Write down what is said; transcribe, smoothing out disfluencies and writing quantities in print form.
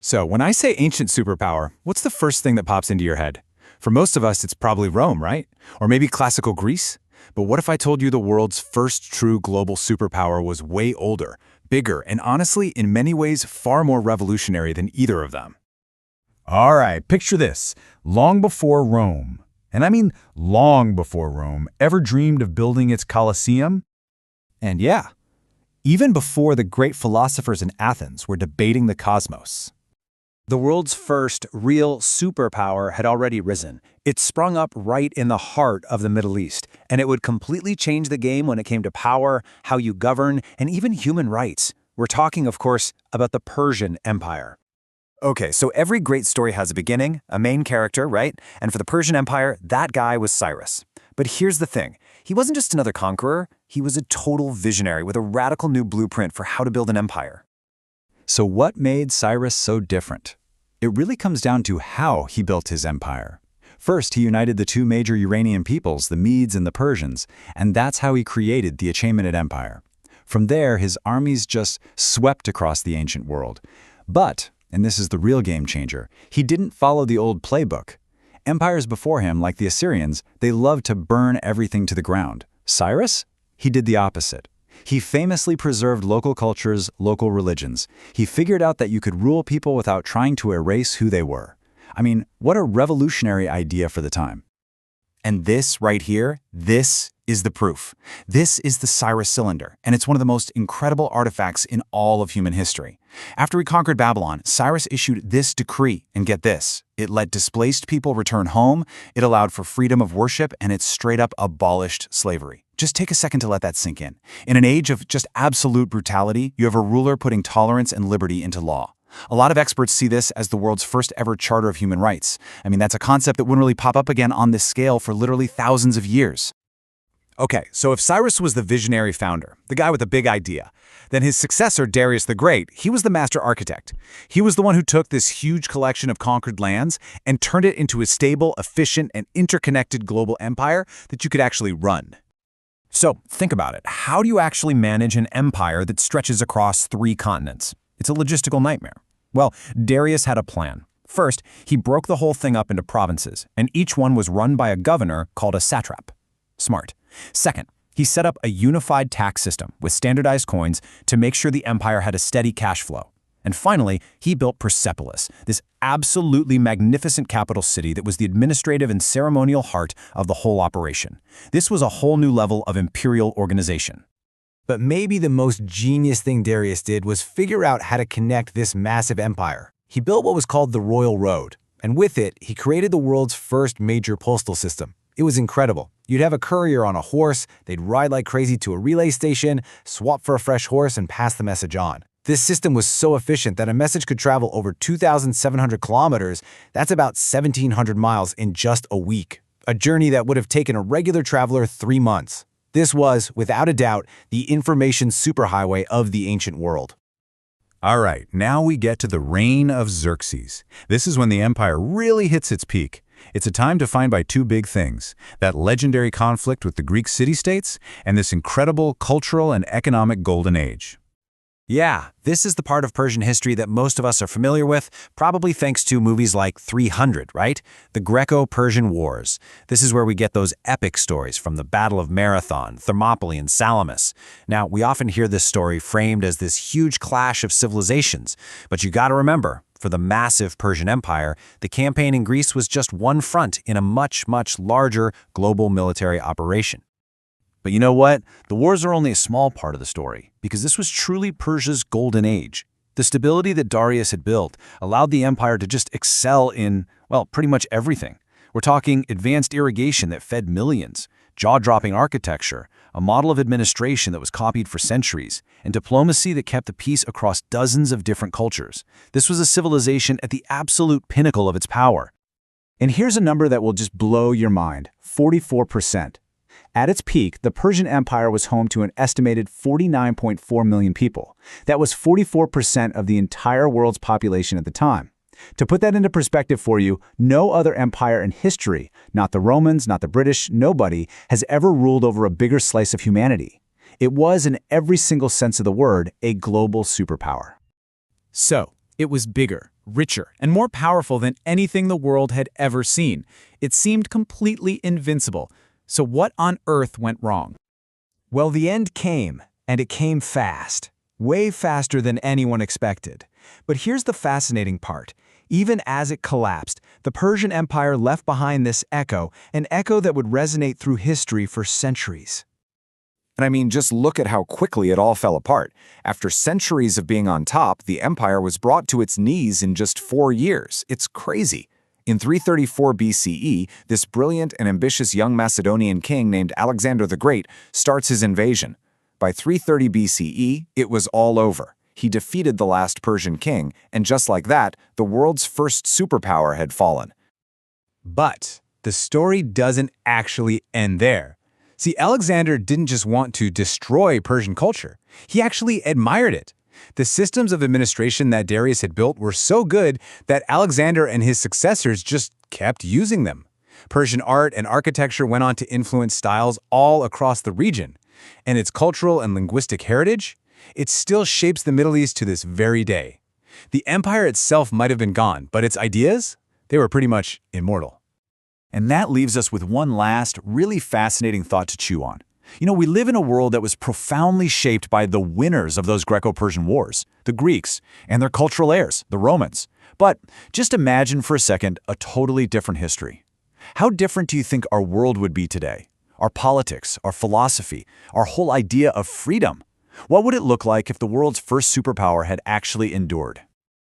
So, when I say ancient superpower, what's the first thing that pops into your head? For most of us, it's probably Rome, right? Or maybe classical Greece? But what if I told you the world's first true global superpower was way older, bigger, and honestly, in many ways, far more revolutionary than either of them? All right, picture this. Long before Rome, and I mean long before Rome, ever dreamed of building its Colosseum? And yeah, even before the great philosophers in Athens were debating the cosmos, the world's first real superpower had already risen. It sprung up right in the heart of the Middle East, and it would completely change the game when it came to power, how you govern, and even human rights. We're talking, of course, about the Persian Empire. Okay, so every great story has a beginning, a main character, right? And for the Persian Empire, that guy was Cyrus. But here's the thing. He wasn't just another conqueror, he was a total visionary with a radical new blueprint for how to build an empire. So what made Cyrus so different? It really comes down to how he built his empire. First, he united the two major Iranian peoples, the Medes and the Persians, and that's how he created the Achaemenid Empire. From there, his armies just swept across the ancient world. But, and this is the real game changer, he didn't follow the old playbook. Empires before him, like the Assyrians, they loved to burn everything to the ground. Cyrus? He did the opposite. He famously preserved local cultures, local religions. He figured out that you could rule people without trying to erase who they were. I mean, what a revolutionary idea for the time. And this right here, this is the proof. This is the Cyrus cylinder, and it's one of the most incredible artifacts in all of human history. After he conquered Babylon, Cyrus issued this decree, and get this, it let displaced people return home, it allowed for freedom of worship, and it straight up abolished slavery. Just take a second to let that sink in. In an age of just absolute brutality, you have a ruler putting tolerance and liberty into law. A lot of experts see this as the world's first ever charter of human rights. I mean, that's a concept that wouldn't really pop up again on this scale for literally thousands of years. Okay, so if Cyrus was the visionary founder, the guy with the big idea, then his successor, Darius the Great, he was the master architect. He was the one who took this huge collection of conquered lands and turned it into a stable, efficient, and interconnected global empire that you could actually run. So, think about it. How do you actually manage an empire that stretches across 3 continents? It's a logistical nightmare. Well, Darius had a plan. First, he broke the whole thing up into provinces, and each one was run by a governor called a satrap. Smart. Second, he set up a unified tax system with standardized coins to make sure the empire had a steady cash flow. And finally, he built Persepolis, this absolutely magnificent capital city that was the administrative and ceremonial heart of the whole operation. This was a whole new level of imperial organization. But maybe the most genius thing Darius did was figure out how to connect this massive empire. He built what was called the Royal Road, and with it, he created the world's first major postal system. It was incredible. You'd have a courier on a horse, they'd ride like crazy to a relay station, swap for a fresh horse, and pass the message on. This system was so efficient that a message could travel over 2,700 kilometers, that's about 1,700 miles in just a week. A journey that would have taken a regular traveler 3 months. This was, without a doubt, the information superhighway of the ancient world. All right, now we get to the reign of Xerxes. This is when the empire really hits its peak. It's a time defined by 2 big things, that legendary conflict with the Greek city-states and this incredible cultural and economic golden age. Yeah, this is the part of Persian history that most of us are familiar with, probably thanks to movies like 300, right? The Greco-Persian Wars. This is where we get those epic stories from the Battle of Marathon, Thermopylae, and Salamis. Now, we often hear this story framed as this huge clash of civilizations, but you gotta remember, for the massive Persian Empire, the campaign in Greece was just one front in a much, much larger global military operation. But you know what? The wars are only a small part of the story, because this was truly Persia's golden age. The stability that Darius had built allowed the empire to just excel in, well, pretty much everything. We're talking advanced irrigation that fed millions, jaw-dropping architecture, a model of administration that was copied for centuries, and diplomacy that kept the peace across dozens of different cultures. This was a civilization at the absolute pinnacle of its power. And here's a number that will just blow your mind: 44%. At its peak, the Persian Empire was home to an estimated 49.4 million people. That was 44% of the entire world's population at the time. To put that into perspective for you, no other empire in history, not the Romans, not the British, nobody, has ever ruled over a bigger slice of humanity. It was, in every single sense of the word, a global superpower. So, it was bigger, richer, and more powerful than anything the world had ever seen. It seemed completely invincible. So what on earth went wrong? Well, the end came, and it came fast. Way faster than anyone expected. But here's the fascinating part. Even as it collapsed, the Persian Empire left behind this echo, an echo that would resonate through history for centuries. And I mean, just look at how quickly it all fell apart. After centuries of being on top, the empire was brought to its knees in just 4 years. It's crazy. In 334 BCE, this brilliant and ambitious young Macedonian king named Alexander the Great starts his invasion. By 330 BCE, it was all over. He defeated the last Persian king, and just like that, the world's first superpower had fallen. But the story doesn't actually end there. See, Alexander didn't just want to destroy Persian culture. He actually admired it. The systems of administration that Darius had built were so good that Alexander and his successors just kept using them. Persian art and architecture went on to influence styles all across the region. And its cultural and linguistic heritage, it still shapes the Middle East to this very day. The empire itself might have been gone, but its ideas, they were pretty much immortal. And that leaves us with one last, really fascinating thought to chew on. You know, we live in a world that was profoundly shaped by the winners of those Greco-Persian wars, the Greeks, and their cultural heirs, the Romans. But just imagine for a second a totally different history. How different do you think our world would be today? Our politics, our philosophy, our whole idea of freedom? What would it look like if the world's first superpower had actually endured?